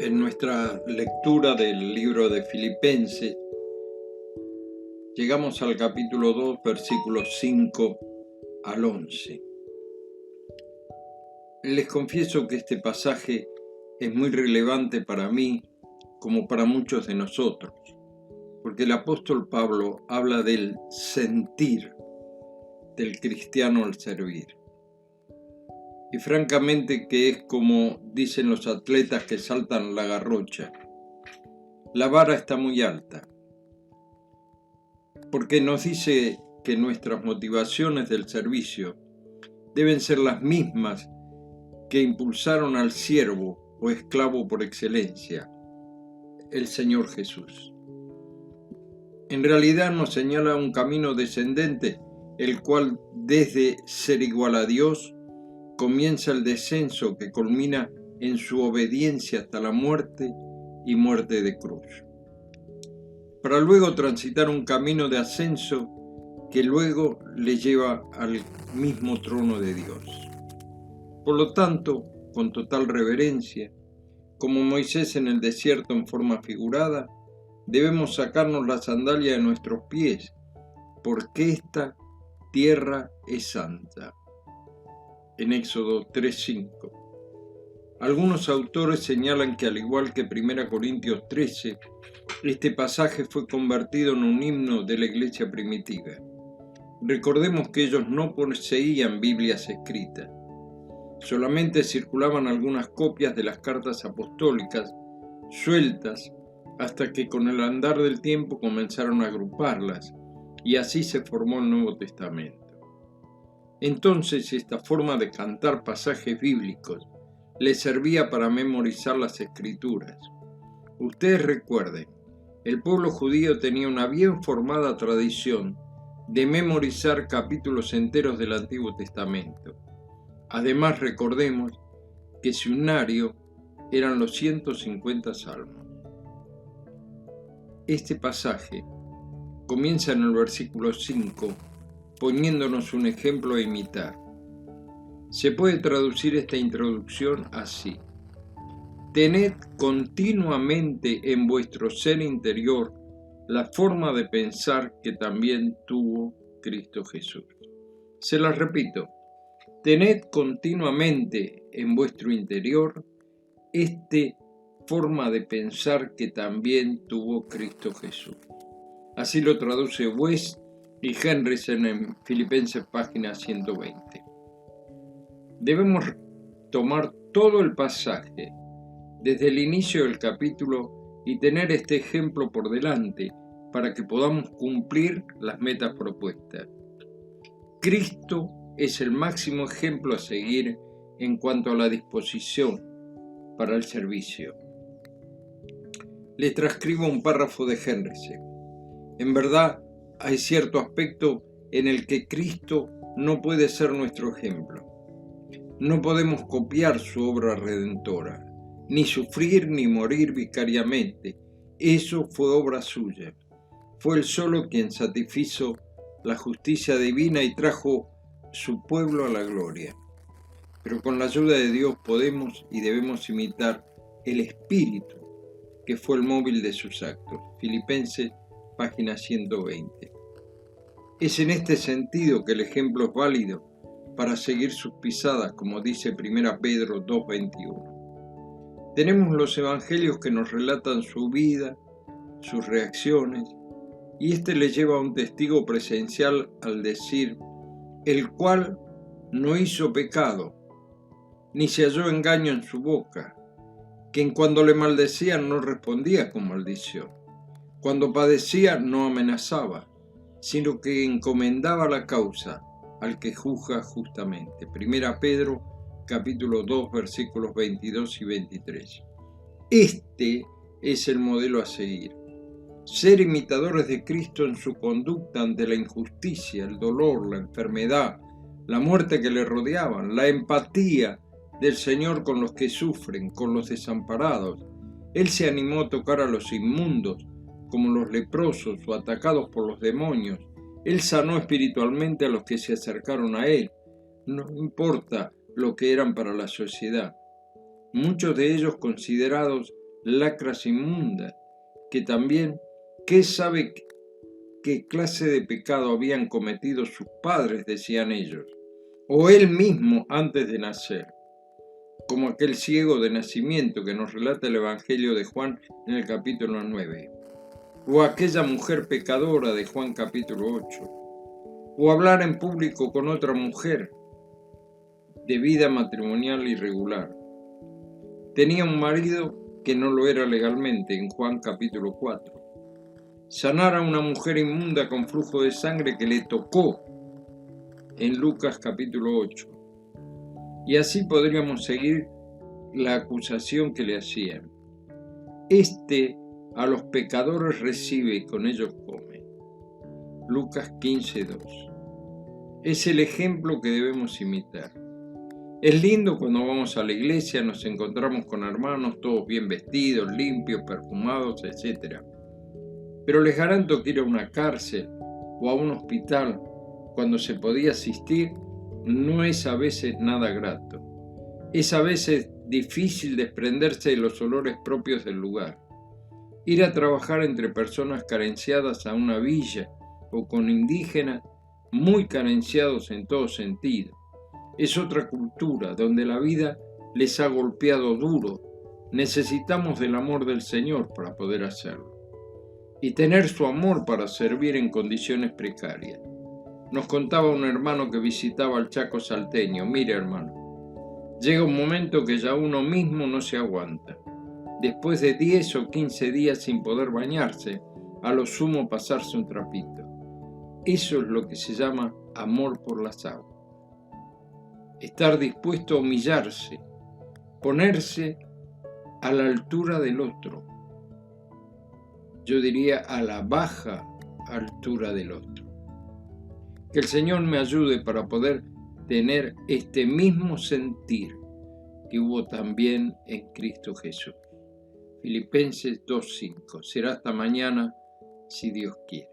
En nuestra lectura del libro de Filipenses, llegamos al capítulo 2, versículos 5 al 11. Les confieso que este pasaje es muy relevante para mí, como para muchos de nosotros, porque el apóstol Pablo habla del sentir del cristiano al servir. Y francamente que es como dicen los atletas que saltan la garrocha. La vara está muy alta, porque nos dice que nuestras motivaciones del servicio deben ser las mismas que impulsaron al siervo o esclavo por excelencia, el Señor Jesús. En realidad nos señala un camino descendente, el cual desde ser igual a Dios comienza el descenso que culmina en su obediencia hasta la muerte y muerte de cruz, para luego transitar un camino de ascenso que luego le lleva al mismo trono de Dios. Por lo tanto, con total reverencia, como Moisés en el desierto en forma figurada, debemos sacarnos la sandalia de nuestros pies, porque esta tierra es santa. En Éxodo 3:5. Algunos autores señalan que al igual que 1 Corintios 13, este pasaje fue convertido en un himno de la iglesia primitiva. Recordemos que ellos no poseían Biblias escritas. Solamente circulaban algunas copias de las cartas apostólicas, sueltas, hasta que con el andar del tiempo comenzaron a agruparlas, y así se formó el Nuevo Testamento. Entonces esta forma de cantar pasajes bíblicos les servía para memorizar las Escrituras. Ustedes recuerden, el pueblo judío tenía una bien formada tradición de memorizar capítulos enteros del Antiguo Testamento. Además recordemos que su himnario eran los 150 salmos. Este pasaje comienza en el versículo 5, poniéndonos un ejemplo a imitar. Se puede traducir esta introducción así: tened continuamente en vuestro ser interior la forma de pensar que también tuvo Cristo Jesús. Se las repito: tened continuamente en vuestro interior esta forma de pensar que también tuvo Cristo Jesús. Así lo traduce West y Henryson en Filipenses página 120. Debemos tomar todo el pasaje desde el inicio del capítulo y tener este ejemplo por delante para que podamos cumplir las metas propuestas. Cristo es el máximo ejemplo a seguir en cuanto a la disposición para el servicio. Le transcribo un párrafo de Henryson. En verdad, hay cierto aspecto en el que Cristo no puede ser nuestro ejemplo. No podemos copiar su obra redentora, ni sufrir ni morir vicariamente. Eso fue obra suya. Fue él solo quien satisfizo la justicia divina y trajo su pueblo a la gloria. Pero con la ayuda de Dios podemos y debemos imitar el espíritu que fue el móvil de sus actos. Filipenses página 120. Es en este sentido que el ejemplo es válido para seguir sus pisadas, como dice 1 Pedro 2:21. Tenemos los evangelios que nos relatan su vida, sus reacciones, y este le lleva a un testigo presencial al decir: el cual no hizo pecado, ni se halló engaño en su boca, quien cuando le maldecían no respondía con maldición, cuando padecía no amenazaba, sino que encomendaba la causa al que juzga justamente. 1 Pedro capítulo 2 versículos 22 y 23. Este es el modelo a seguir. Ser imitadores de Cristo en su conducta ante la injusticia, el dolor, la enfermedad, la muerte que le rodeaban, la empatía del Señor con los que sufren, con los desamparados. Él se animó a tocar a los inmundos, como los leprosos o atacados por los demonios. Él sanó espiritualmente a los que se acercaron a él, no importa lo que eran para la sociedad. Muchos de ellos considerados lacras inmundas, que también, ¿qué sabe qué clase de pecado habían cometido sus padres?, decían ellos, o él mismo antes de nacer, como aquel ciego de nacimiento que nos relata el Evangelio de Juan en el capítulo 9, o aquella mujer pecadora de Juan capítulo 8, o hablar en público con otra mujer de vida matrimonial irregular. Tenía un marido que no lo era legalmente en Juan capítulo 4. Sanar a una mujer inmunda con flujo de sangre que le tocó en Lucas capítulo 8. Y así podríamos seguir la acusación que le hacían. Este a los pecadores recibe y con ellos come. Lucas 15:2. Es el ejemplo que debemos imitar. Es lindo cuando vamos a la iglesia, nos encontramos con hermanos todos bien vestidos, limpios, perfumados, etc. Pero les garanto que ir a una cárcel o a un hospital cuando se podía asistir no es a veces nada grato. Es a veces difícil desprenderse de los olores propios del lugar. Ir a trabajar entre personas carenciadas a una villa o con indígenas muy carenciados en todo sentido. Es otra cultura donde la vida les ha golpeado duro. Necesitamos del amor del Señor para poder hacerlo y tener su amor para servir en condiciones precarias. Nos contaba un hermano que visitaba el Chaco salteño: mire, hermano, llega un momento que ya uno mismo no se aguanta. Después de 10 o 15 días sin poder bañarse, a lo sumo pasarse un trapito. Eso es lo que se llama amor por las aguas. Estar dispuesto a humillarse, ponerse a la altura del otro. Yo diría a la baja altura del otro. Que el Señor me ayude para poder tener este mismo sentir que hubo también en Cristo Jesús. Filipenses 2:5. Será hasta mañana, si Dios quiere.